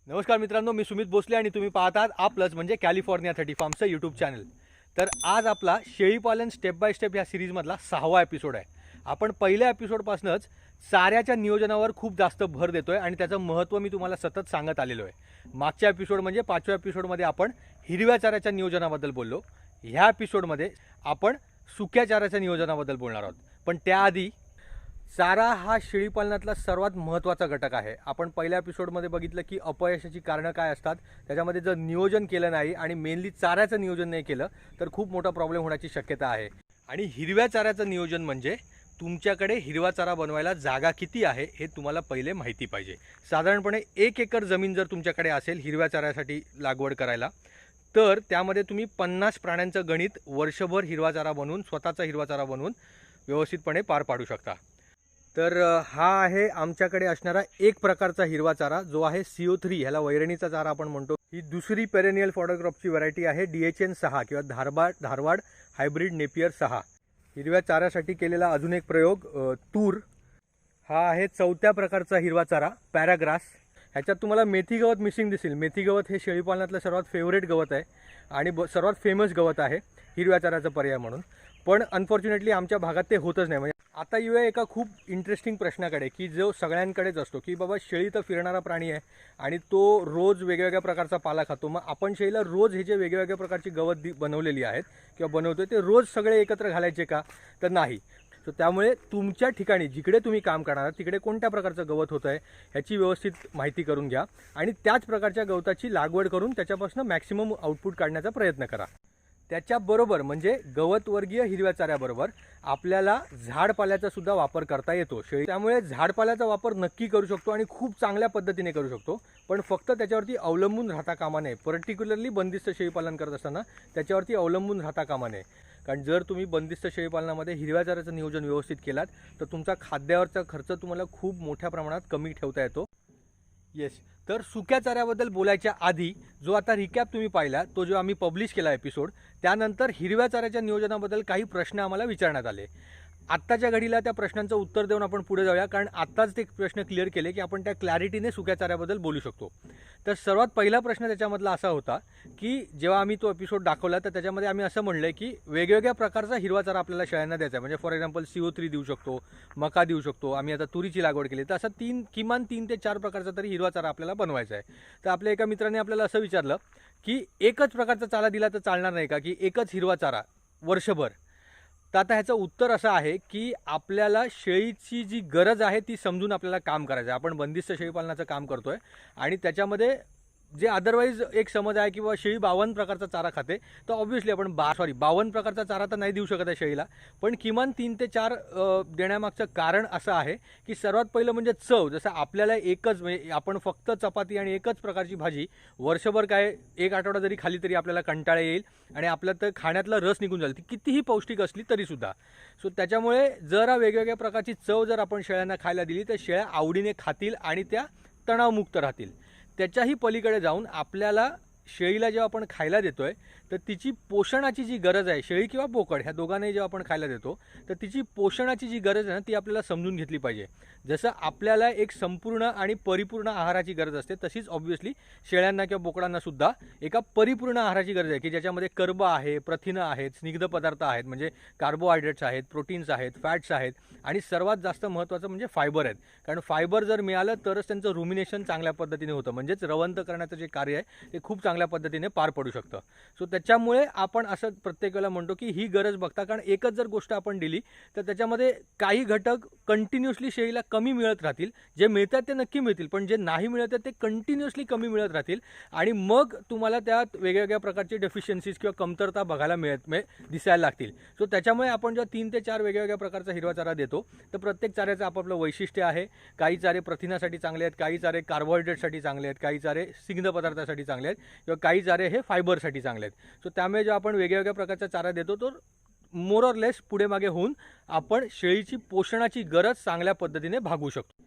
नमस्कार मित्रांनो, मी सुमित भोसले आणि तुम्ही पाहतात प्लस म्हणजे कॅलिफोर्निया 30 फार्मचं यूट्यूब चॅनल. तर आज आपला शेळीपालन स्टेप बाय स्टेप या सिरीजमधला 6वा एपिसोड आहे. आपण पहिल्या एपिसोडपासूनच चाऱ्याच्या नियोजनावर खूप जास्त भर देतोय आणि त्याचं महत्त्व मी तुम्हाला सतत सांगत आलेलो आहे. मागच्या एपिसोड म्हणजे 5व्या एपिसोडमध्ये आपण हिरव्या चाऱ्याच्या नियोजनाबद्दल बोललो. ह्या एपिसोडमध्ये आपण सुक्या चाऱ्याच्या नियोजनाबद्दल बोलणार आहोत. पण त्याआधी चारा हा शेळीपालनातला सर्वात महत्त्वाचा घटक आहे. आपण पहिल्या एपिसोडमध्ये बघितलं की अपयशाची कारणं काय असतात. त्याच्यामध्ये जर नियोजन केलं नाही आणि मेनली चाऱ्याचं नियोजन नाही केलं तर खूप मोठा प्रॉब्लेम होण्याची शक्यता आहे. आणि हिरव्या चाऱ्याचं नियोजन म्हणजे तुमच्याकडे हिरवा चारा बनवायला जागा किती आहे हे तुम्हाला पहिले माहिती पाहिजे. साधारणपणे 1 एकर जमीन जर तुमच्याकडे असेल हिरव्या चाऱ्यासाठी लागवड करायला, तर त्यामध्ये तुम्ही 50 प्राण्यांचं गणित वर्षभर हिरवा चारा बनवून स्वतःचा हिरवा चारा बनवून व्यवस्थितपणे पार पाडू शकता. तर हा आहे आमच्याकडे असणारा एक प्रकारचा हिरवा चारा जो आहे CO3. ह्याला वैरणीचा चारा आपण म्हणतो. ही दुसरी पेरेनियल फॉडर क्रॉपची व्हरायटी आहे DHN 6 किंवा धारवाड हायब्रिड नेपियर 6. हिरव्या चाऱ्यासाठी केलेला अजून एक प्रयोग तूर. हा आहे 4थ्या प्रकारचा हिरवा चारा पॅराग्रास. ह्याच्यात तुम्हाला मेथी गवत मिसिंग दिसेल. मेथी गवत हे शेळीपालनातलं सर्वात फेवरेट गवत आहे आणि सर्वात फेमस गवत आहे हिरव्या चाऱ्याचा पर्याय म्हणून. पण अनफॉर्च्युनेटली आमच्या भागात ते होतच नाही. म्हणजे आता येऊया एका खूप इंटरेस्टिंग प्रश्नाकडे की जो सगळ्यांकडेच असतो की बाबा शेळी तर फिरणारा प्राणी आहे आणि तो रोज वेगवेगळ्या प्रकारचा पाला खातो. मग आपण शेळीला रोज हे जे वेगवेगळ्या प्रकारची गवत बनवलेली आहेत किंवा बनवतोय ते रोज सगळे एकत्र घालायचे का? तर नाही. सो त्यामुळे तुमच्या ठिकाणी जिकडे तुम्ही काम करणार तिकडे कोणत्या प्रकारचं गवत होतं आहे ह्याची व्यवस्थित माहिती करून घ्या आणि त्याच प्रकारच्या गवताची लागवड करून त्याच्यापासून मॅक्सिमम आउटपुट काढण्याचा प्रयत्न करा. त्याच्याबरोबर म्हणजे गवतवर्गीय हिरव्या चाऱ्याबरोबर आपल्याला झाडपाल्याचा सुद्धा वापर करता येतो शेळी. त्यामुळे झाडपाल्याचा वापर नक्की करू शकतो आणि खूप चांगल्या पद्धतीने करू शकतो. पण फक्त त्याच्यावरती अवलंबून राहता कामा नये. पर्टिक्युलरली बंदिस्त शेळीपालन करत असताना त्याच्यावरती अवलंबून राहता कामा नये. कारण जर तुम्ही बंदिस्त शेळीपालनामध्ये हिरव्या चाऱ्याचं नियोजन व्यवस्थित केलात तर तुमचा खाद्यावरचा खर्च तुम्हाला खूप मोठ्या प्रमाणात कमी ठेवता येतो. येस. तर सुक्या चाऱ्याबद्दल बोलायच्या आधी जो आता रिकॅप तुम्ही पाहिला तो जो आम्ही पब्लिश केला एपिसोड, त्यानंतर हिरव्या चाऱ्याच्या नियोजनाबद्दल काही प्रश्न आम्हाला विचारण्यात आले. आत्ताच्या घडीला त्या प्रश्नांचं उत्तर देऊन आपण पुढे जाऊया, कारण आत्ताच ते प्रश्न क्लिअर केले की आपण त्या क्लॅरिटीने सुक्या चाऱ्याबद्दल बोलू शकतो. तर सर्वात पहिला प्रश्न त्याच्यामधला असा होता की जेव्हा आम्ही तो एपिसोड दाखवला तर त्याच्यामध्ये आम्ही असं म्हणलं की वेगवेगळ्या प्रकारचा हिरवा चारा आपल्याला शेळ्यांना द्यायचा आहे. म्हणजे फॉर एक्झाम्पल CO3 देऊ शकतो, मका देऊ शकतो. आम्ही आता तुरीची लागवड केली तर असं किमान 3 ते 4 प्रकारचा तरी हिरवा चारा आपल्याला बनवायचा आहे. तर आपल्या एका मित्राने आपल्याला असं विचारलं की एकच प्रकारचा चारा दिला तर चालणार नाही का, की एकच हिरवा चारा वर्षभर? तर आता ह्याचं उत्तर असं आहे की आपल्याला शेळीची जी गरज आहे ती समजून आपल्याला काम करायचं आहे. आपण बंदिस्त शेळीपालनाचं काम करतोय आणि त्याच्यामध्ये जे अदरवाईज एक समज आहे की बाबा शेळी 52 प्रकारचा चारा खाते, तर ऑब्व्हियसली आपण 52 प्रकारचा चारा तर नाही देऊ शकत आहे शेळीला. पण किमान 3 ते 4 देण्यामागचं कारण असं आहे की सर्वात पहिलं म्हणजे चव. जसं आपल्याला एकच म्हणजे आपण फक्त चपाती आणि एकच प्रकारची भाजी वर्षभर काय एक आठवडा जरी खाली तरी आपल्याला कंटाळा येईल आणि आपल्या तर खाण्यातला रस निघून जाईल, ती कितीही पौष्टिक असली तरीसुद्धा. सो त्याच्यामुळे जरा वेगवेगळ्या प्रकारची चव जर आपण शेळ्यांना खायला दिली तर शेळ्या आवडीने खातील आणि त्या तणावमुक्त राहतील. त्याच्याही पलीकडे जाऊन आपल्याला शेळीला जेव्हा आपण खायला देतोय तर तिची पोषणाची जी गरज आहे, शेळी किंवा बोकड ह्या दोघांनाही जेव्हा आपण खायला देतो तर तिची पोषणाची जी गरज आहे ना ती आपल्याला समजून घेतली पाहिजे. जसं आपल्याला एक संपूर्ण आणि परिपूर्ण आहाराची गरज असते तशीच ऑब्व्हियसली शेळ्यांना किंवा बोकडांना सुद्धा एका परिपूर्ण आहाराची गरज आहे की ज्याच्यामध्ये कर्ब आहे, प्रथिनं आहेत, स्निग्ध पदार्थ आहेत, म्हणजे कार्बोहायड्रेट्स आहेत, प्रोटीन्स आहेत, फॅट्स आहेत आणि सर्वात जास्त महत्त्वाचं म्हणजे फायबर आहेत. कारण फायबर जर मिळालं तरच त्यांचं रुमिनेशन चांगल्या पद्धतीने होतं, म्हणजेच रवंत करण्याचं जे कार्य आहे ते खूप चांगल्या पद्धतीने पार पडू शकतं. सो त्याच्यामुळे आपण असं प्रत्येक वेळेला म्हणतो की ही गरज बघता, कारण एकच जर गोष्ट आपण दिली तर त्याच्यामध्ये काही घटक कंटिन्युअसली शेळीला कमी मिळत राहतील. जे मिळतात ते नक्की मिळतील, पण जे नाही मिळत ते कंटिन्युअसली कमी मिळत राहतील आणि मग तुम्हाला त्यात वेगवेगळ्या प्रकारचे डेफिशियन्सीज किंवा कमतरता बघायला दिसायला लागतील. सो त्याच्यामुळे आपण जेव्हा 3 ते 4 वेगवेगळ्या प्रकारचा हिरवा चारा देतो तर प्रत्येक चाऱ्याचं आपापलं वैशिष्ट्य आहे. काही चारे प्रथिनासाठी चांगले आहेत, काही चारे कार्बोहायड्रेटसाठी चांगले आहेत, काही चारे स्निग्ध पदार्थासाठी चांगले आहेत किंवा काही चारे हे फायबरसाठी चांगले आहेत. सो त्यामुळे जेव्हा आपण वेगवेगळ्या प्रकारचा चारा देतो तो मोर ऑर लेस पुढे मागे होऊन आपण शेळीची पोषणाची गरज चांगल्या पद्धतीने भागवू शकतो.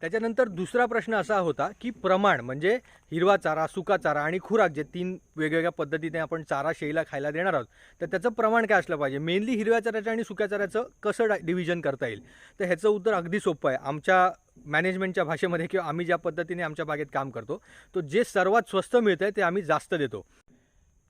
त्याच्यानंतर दुसरा प्रश्न असा होता की प्रमाण म्हणजे हिरवा चारा, सुका चारा आणि खुराक जे 3 वेगवेगळ्या पद्धतीने आपण चारा शेळीला खायला देणार आहोत, तर त्याचं प्रमाण काय असलं पाहिजे. मेनली हिरव्या चाऱ्याचं आणि सुक्या चाऱ्याचं कसं डिव्हिजन करता येईल. तर ह्याचं उत्तर अगदी सोपं आहे. आमच्या मॅनेजमेंटच्या भाषेमध्ये किंवा आम्ही ज्या पद्धतीने आमच्या बागेत काम करतो, तो जे सर्वात स्वस्त मिळतंय ते आम्ही जास्त देतो.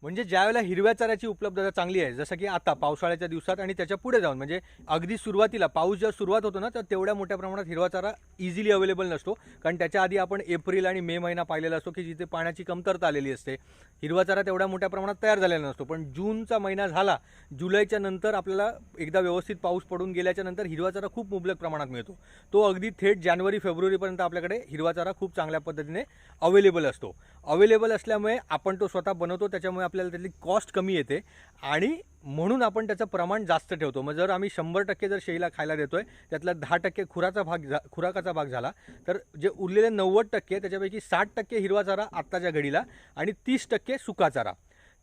म्हणजे ज्यावेळेला हिरव्या चाऱ्याची उपलब्धता चांगली आहे, जसं की आता पावसाळ्याच्या दिवसात आणि त्याच्या पुढे जाऊन म्हणजे अगदी सुरुवातीला पाऊस जेव्हा सुरुवात होतो ना, तर तेवढ्या मोठ्या प्रमाणात हिरवा चारा इझिली अवेलेबल नसतो. कारण त्याच्या आधी आपण एप्रिल आणि मे महिना पाहिलेला असतो की जिथे पाण्याची कमतरता आलेली असते. हिरवा चारा तेवढ्या मोठ्या प्रमाणात तयार झालेला नसतो. पण जूनचा महिना झाला, जुलैच्या नंतर आपल्याला एकदा व्यवस्थित पाऊस पडून गेल्याच्या नंतर हिरवा चारा खूप मुबलक प्रमाणात मिळतो. तो अगदी थेट जानेवारी फेब्रुवारीपर्यंत आपल्याकडे हिरवा चारा खूप चांगल्या पद्धतीने अवेलेबल असतो. अवेलेबल असल्यामुळे आपण तो स्वतः बनवतो, त्याच्यामुळे आपल्याला त्यातली कॉस्ट कमी येते आणि म्हणून आपण त्याचं प्रमाण जास्त ठेवतो. मग जर आम्ही 100% जर शेळीला खायला देतोय, त्यातला 10% खुराकाचा भाग झाला, तर जे उरलेले 90% त्याच्यापैकी 60% हिरवा चारा आत्ताच्या घडीला आणि 30% सुका चारा.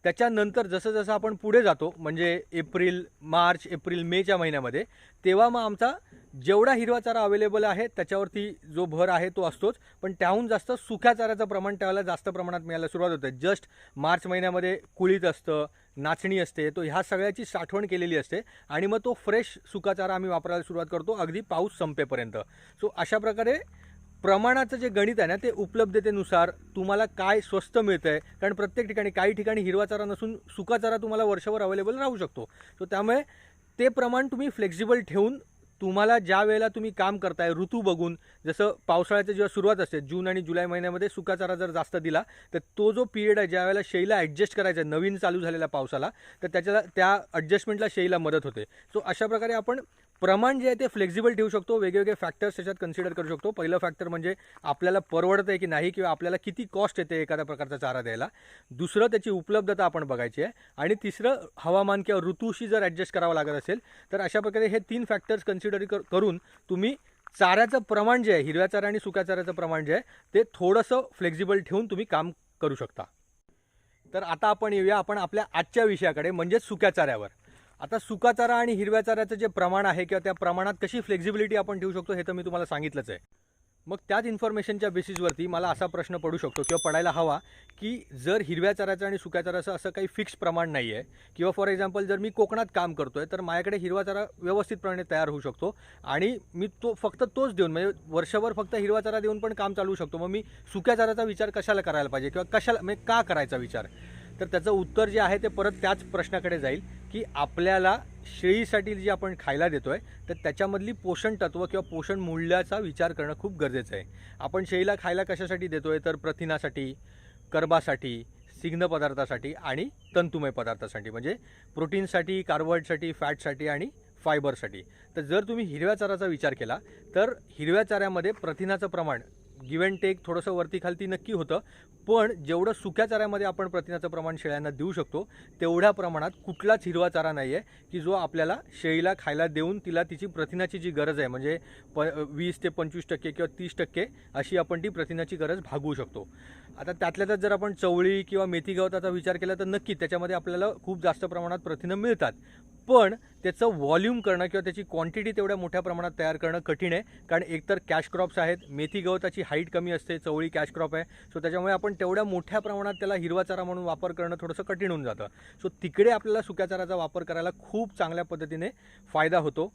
त्याच्यानंतर जसं जसं आपण पुढे जातो म्हणजे मार्च एप्रिल मेच्या महिन्यामध्ये, तेव्हा मग आमचा जेवढा हिरवा चारा अवेलेबल आहे त्याच्यावरती जो भर आहे तो असतोच. पण त्याहून जास्त सुक्या चाऱ्याचं प्रमाण त्यावेळेला जास्त प्रमाणात मिळायला सुरुवात होते. जस्ट मार्च महिन्यामध्ये कुळीत असतं, नाचणी असते, तो ह्या सगळ्याची साठवण केलेली असते आणि मग तो फ्रेश सुका चारा आम्ही वापरायला सुरुवात करतो अगदी पाऊस संपेपर्यंत. सो अशा प्रकारे प्रमाणाचं जे गणित आहे ना, ते उपलब्धतेनुसार तुम्हाला काय स्वस्त मिळतं आहे. कारण प्रत्येक ठिकाणी काही ठिकाणी हिरवा चारा नसून सुका चारा तुम्हाला वर्षभर अवेलेबल राहू शकतो. सो त्यामुळे ते प्रमाण तुम्ही फ्लेक्झिबल ठेवून तुम्हाला ज्या वेळेला तुम्ही काम करताय ऋतू बघून, जसं पावसाळ्याची जेव्हा सुरुवात असते जून आणि जुलै महिन्यामध्ये सुका चारा जर जास्त दिला तर तो जो पिरियड आहे ज्यावेळेला शेळीला ॲडजस्ट करायचा आहे नवीन चालू झालेल्या पावसाला, तर त्या ॲडजस्टमेंटला शेळीला मदत होते. सो अशा प्रकारे आपण प्रमाण जे आहे ते फ्लेक्झिबल ठेवू शकतो. वेगवेगळे फॅक्टर्स त्याच्यात कन्सिडर करू शकतो. पहिलं फॅक्टर म्हणजे आपल्याला परवडतं आहे की नाही किंवा आपल्याला किती कॉस्ट येते एखाद्या प्रकारचा चारा द्यायला. दुसरं त्याची उपलब्धता आपण बघायची आहे आणि तिसरं हवामान किंवा ऋतूशी जर ॲडजस्ट करावं लागत असेल तर अशा प्रकारे हे 3 फॅक्टर्स कन्सिडर करून तुम्ही चाऱ्याचं प्रमाण जे आहे, हिरव्या चारा आणि सुक्या चाऱ्याचं प्रमाण जे आहे ते थोडंसं फ्लेक्झिबल ठेवून तुम्ही काम करू शकता. तर आता आपण येऊया आपल्या आजच्या विषयाकडे म्हणजे सुक्या चाऱ्यावर. आता सुका चारा आणि हिरव्या चाऱ्याचं जे प्रमाण आहे किंवा त्या प्रमाणात कशी फ्लेक्झिबिलिटी आपण ठेवू शकतो हे तर मी तुम्हाला सांगितलंच आहे. मग त्याच इन्फॉर्मेशनच्या बेसिसवरती मला असा प्रश्न पडू शकतो किंवा पडायला हवा की जर हिरव्या चाऱ्याचं आणि सुक्या चाऱ्याचं असं काही फिक्स प्रमाण नाही आहे किंवा फॉर एक्झाम्पल जर मी कोकणात काम करतो आहे तर माझ्याकडे हिरवा चारा व्यवस्थितपणे तयार होऊ शकतो आणि मी फक्त तोच देऊन म्हणजे वर्षभर फक्त हिरवा चारा देऊन पण काम चालवू शकतो. मग मी सुक्या चाऱ्याचा विचार कशाला करायला पाहिजे किंवा म्हणजे का करायचा विचार. तर त्याचं उत्तर जे आहे ते परत त्याच प्रश्नाकडे जाईल की आपल्याला शेळीसाठी जे आपण खायला देतोय तर त्याच्यामधली पोषण तत्व किंवा पोषण मूल्याचा विचार करणं खूप गरजेचं आहे. आपण शेळीला खायला कशासाठी देतोय तर प्रथिनासाठी, कर्बासाठी, स्निग्ध पदार्थासाठी आणि तंतुमय पदार्थासाठी म्हणजे प्रोटीनसाठी, कार्बोहायड्रेटसाठी, फॅटसाठी आणि फायबरसाठी. तर जर तुम्ही हिरव्या चाऱ्याचा विचार केला तर हिरव्या चाऱ्यामध्ये प्रथिनाचं प्रमाण गिव्ह अँड टेक थोडंसं वरती खालती नक्की होतं, पण जेवढं सुक्या चाऱ्यामध्ये आपण प्रथिनाचं प्रमाण शेळ्यांना देऊ शकतो तेवढ्या प्रमाणात कुठलाच हिरवा चारा नाही आहे की जो आपल्याला शेळीला खायला देऊन तिला तिची प्रथिनाची जी गरज आहे म्हणजे 20 ते 25% किंवा 30% अशी आपण ती प्रथिनाची गरज भागवू शकतो. आता त्यातल्या त्यात जर आपण चवळी किंवा मेथी गवताचा विचार केला तर नक्की त्याच्यामध्ये आपल्याला खूप जास्त प्रमाणात प्रथिनं मिळतात, पण त्याचं व्हॉल्यूम करणं किंवा त्याची क्वांटिटी तेवढ्या मोठ्या प्रमाणात तयार करणं कठीण आहे. कारण एकतर कॅश क्रॉप्स आहेत, मेथी गवताची हाईट कमी असते, चवळी कॅश क्रॉप आहे. सो त्याच्यामुळे आपण तेवढ्या मोठ्या प्रमाणात त्याला हिरवा चारा म्हणून वापर करणं थोडंसं कठीण होऊन जातं. सो तिकडे आपल्याला सुक्या चाऱ्याचा वापर करायला खूप चांगल्या पद्धतीने फायदा होतो.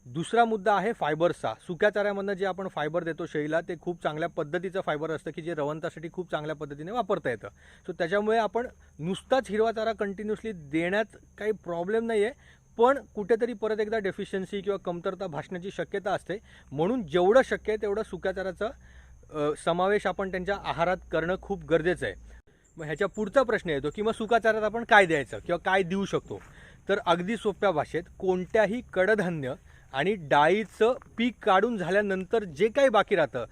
दुसरा मुद्दा आहे फायबर्सचा. सुक्या चाऱ्यामधनं जे आपण फायबर देतो शेळीला ते खूप चांगल्या पद्धतीचं फायबर असतं की जे रवंतासाठी खूप चांगल्या पद्धतीने वापरता येतं. सो त्याच्यामुळे आपण नुसताच हिरवा चारा कंटिन्युअसली देण्यात काही प्रॉब्लेम नाही आहे, पण कुठेतरी परत एकदा डेफिशियन्सी किंवा कमतरता भासण्याची शक्यता असते. म्हणून जेवढं शक्य आहे तेवढं सुक्या चाऱ्याचा समावेश आपण त्यांच्या आहारात करणं खूप गरजेचं आहे. मग ह्याच्या पुढचा प्रश्न येतो की मग सुका चाऱ्यात आपण काय द्यायचं किंवा काय देऊ शकतो. तर अगदी सोप्या भाषेत कोणत्याही कडधान्य आणि डाळीचं पीक काढून झाल्यानंतर जे काही बाकी राहतं,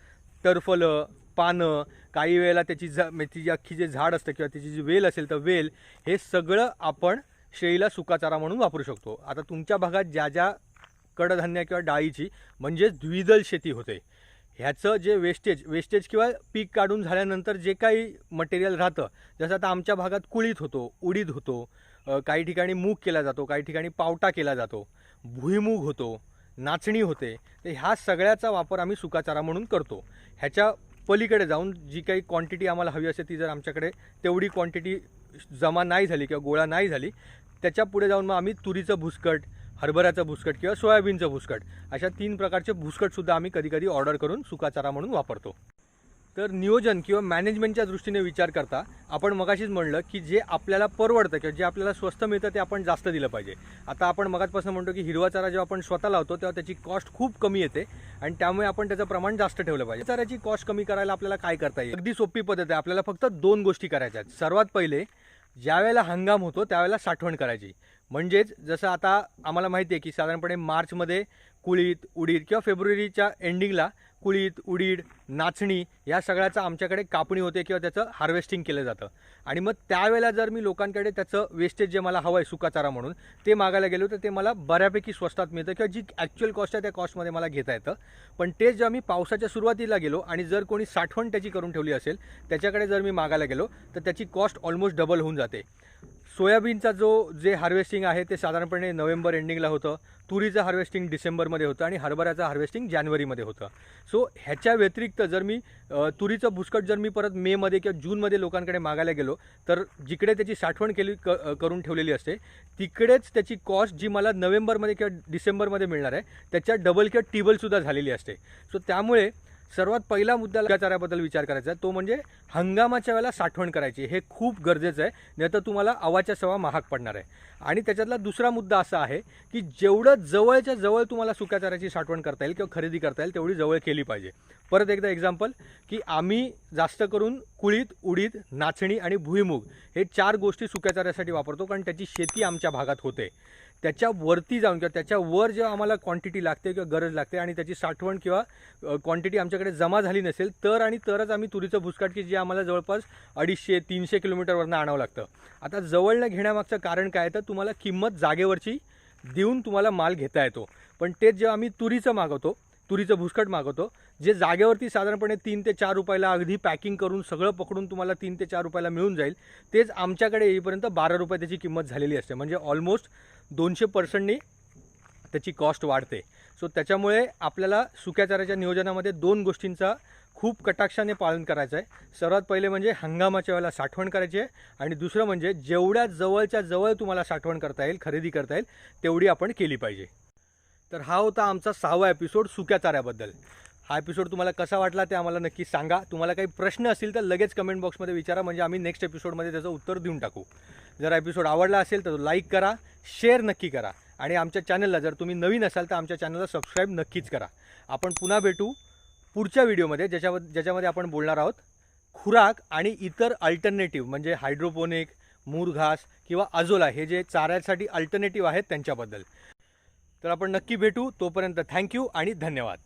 टरफलं, पानं, काही वेळेला त्याची अख्खी जे झाड असतं किंवा त्याची जी वेल असेल तर वेल, हे सगळं आपण शेळीला सुका चारा म्हणून वापरू शकतो. आता तुमच्या भागात ज्या कडधान्य किंवा डाळीची म्हणजेच द्विदल शेती होते ह्याचं जे वेस्टेज किंवा पीक काढून झाल्यानंतर जे काही मटेरियल राहतं, जसं आता आमच्या भागात कुळीत होतो, उडीद होतो, काही ठिकाणी मूग केला जातो, काही ठिकाणी पावटा केला जातो, भुईमूग होतो, नाचणी होते, तर ह्या सगळ्याचा वापर आम्ही सुकाचारा म्हणून करतो. ह्याच्या पलीकडे जाऊन जी काही क्वांटिटी आम्हाला हवी असते ती जर आमच्याकडे तेवढी क्वांटिटी जमा नाही झाली किंवा गोळा नाही झाली, त्याच्या पुढे जाऊन मग आम्ही तुरीचं भुसकट, हरभऱ्याचं भुसकट किंवा सोयाबीनचं भुसकट अशा 3 प्रकारचे भुसकटसुद्धा आम्ही कधीकधी ऑर्डर करून सुकाचारा म्हणून वापरतो. तर नियोजन किंवा मॅनेजमेंटच्या दृष्टीने विचार करता आपण मगाशीच म्हणलं की जे आपल्याला परवडतं किंवा जे आपल्याला स्वस्त मिळतं ते आपण जास्त दिलं पाहिजे. आता आपण मगाचपासून म्हणतो की हिरवा चारा जेव्हा आपण स्वतः लावतो तेव्हा त्याची कॉस्ट खूप कमी येते आणि त्यामुळे आपण त्याचं प्रमाण जास्त ठेवलं पाहिजे. चाऱ्याची कॉस्ट कमी करायला आपल्याला काय करता येईल? अगदी सोपी पद्धत आहे. आपल्याला फक्त 2 गोष्टी करायच्या आहेत. सर्वात पहिले, ज्यावेळेला हंगाम होतो त्यावेळेला साठवण करायची. म्हणजेच जसं आता आम्हाला माहिती आहे की साधारणपणे मार्चमध्ये कुळीत, उडीद किंवा फेब्रुवारीच्या एंडिंगला कुळीत, उडीद, नाचणी या सगळ्याचा आमच्याकडे कापणी होते किंवा त्याचं हार्वेस्टिंग केलं जातं. आणि मग त्यावेळेला जर मी लोकांकडे त्याचं वेस्टेज जे मला हवं आहे सुकाचारा म्हणून ते मागायला गेलो तर ते मला बऱ्यापैकी स्वस्तात मिळतं किंवा जी ॲक्च्युअल कॉस्ट आहे त्या कॉस्टमध्ये मला घेता येतं. पण तेच जेव्हा मी पावसाच्या सुरुवातीला गेलो आणि जर कोणी साठवण त्याची करून ठेवली असेल त्याच्याकडे जर मी मागायला गेलो तर त्याची कॉस्ट ऑलमोस्ट डबल होऊन जाते. सोयाबीनचा जे हार्वेस्टिंग आहे ते साधारणपणे नोव्हेंबर एंडिंगला होतं, तुरीचं हार्वेस्टिंग डिसेंबरमध्ये होतं आणि हरभऱ्याचं हार्वेस्टिंग जानेवारीमध्ये होतं. सो ह्याच्या व्यतिरिक्त जर मी तुरीचं भुसकट जर मी परत मेमध्ये किंवा जूनमध्ये लोकांकडे मागायला गेलो तर जिकडे त्याची साठवण करून ठेवलेली असते तिकडेच त्याची कॉस्ट जी मला नोव्हेंबरमध्ये किंवा डिसेंबरमध्ये मिळणार आहे त्याच्या डबल किंवा टिबलसुद्धा झालेली असते. सो त्यामुळे सर्वात पहिला मुद्दा सुकाचाऱ्याबद्दल विचार करायचा आहे तो म्हणजे हंगामाच्या वेळेला साठवण करायची. हे खूप गरजेचं आहे, नाही तर तुम्हाला अवाच्या सवा महाग पडणार आहे. आणि त्याच्यातला दुसरा मुद्दा असा आहे की जेवढं जवळच्या जवळ तुम्हाला सुकाचाऱ्याची साठवण करता येईल किंवा खरेदी करता येईल तेवढी जवळ केली पाहिजे. परत एकदा एक्झाम्पल की आम्ही जास्त करून कुळीत, उडीद, नाचणी आणि भुईमूग हे 4 गोष्टी सुकाचाऱ्यासाठी वापरतो कारण त्याची शेती आमच्या भागात होते. त्याच्यावरती जाऊन किंवा त्याच्यावर जेव्हा आम्हाला क्वांटिटी लागते किंवा गरज लागते आणि त्याची साठवण किंवा क्वांटिटी आमच्याकडे जमा झाली नसेल तरच आम्ही तुरीचं भुसकट की जे आम्हाला जवळपास 250-300 किलोमीटरवरनं आणावं लागतं. आता जवळनं घेण्यामागचं कारण काय तर तुम्हाला किंमत जागेवरची देऊन तुम्हाला माल घेता येतो. पण तेच जेव्हा आम्ही तुरीचं भुसकट मागवतो जे जागेवरती साधारणपणे 3 ते 4 रुपयाला अगदी पॅकिंग करून सगळं पकडून तुम्हाला 3 ते 4 रुपयाला मिळून जाईल, तेच आमच्याकडे येईपर्यंत 12 रुपये त्याची किंमत झालेली असते. म्हणजे ऑलमोस्ट 200% त्याची कॉस्ट वाढते. सो त्याच्यामुळे आपल्याला सुक्याचाऱ्याच्या नियोजनामध्ये 2 गोष्टींचा खूप कटाक्षाने पालन करायचं आहे. सर्वात पहिले म्हणजे हंगामाच्या वेळेला साठवण करायची आहे आणि दुसरं म्हणजे जेवढ्या जवळच्या जवळ तुम्हाला साठवण करता येईल, खरेदी करता येईल तेवढी आपण केली पाहिजे. तर हा होता आमचा 6वा एपिसोड सुक्याचाऱ्याबद्दल. हा एपिसोड तुम्हाला कसा वाटला ते आम्हाला नक्की सांगा. तुम्हाला काही प्रश्न असतील तर लगेच कमेंट बॉक्समध्ये विचारा, म्हणजे आम्ही नेक्स्ट एपिसोडमध्ये त्याचं उत्तर देऊन टाकू. जर एपिसोड आवडला असेल तर लाईक करा, शेअर नक्की करा आणि आमच्या चॅनलला जर तुम्ही नवीन असाल तर आमच्या चॅनलला सबस्क्राईब नक्कीच करा. आपण पुन्हा भेटू पुढच्या व्हिडिओमध्ये ज्याच्यामध्ये आपण बोलणार आहोत खुराक आणि इतर अल्टरनेटिव्ह म्हणजे हायड्रोपोनिक, मुरघास किंवा अजोला हे जे चाऱ्यासाठी अल्टरनेटिव्ह आहेत त्यांच्याबद्दल. तर आपण नक्की भेटू. तोपर्यंत थँक्यू आणि धन्यवाद.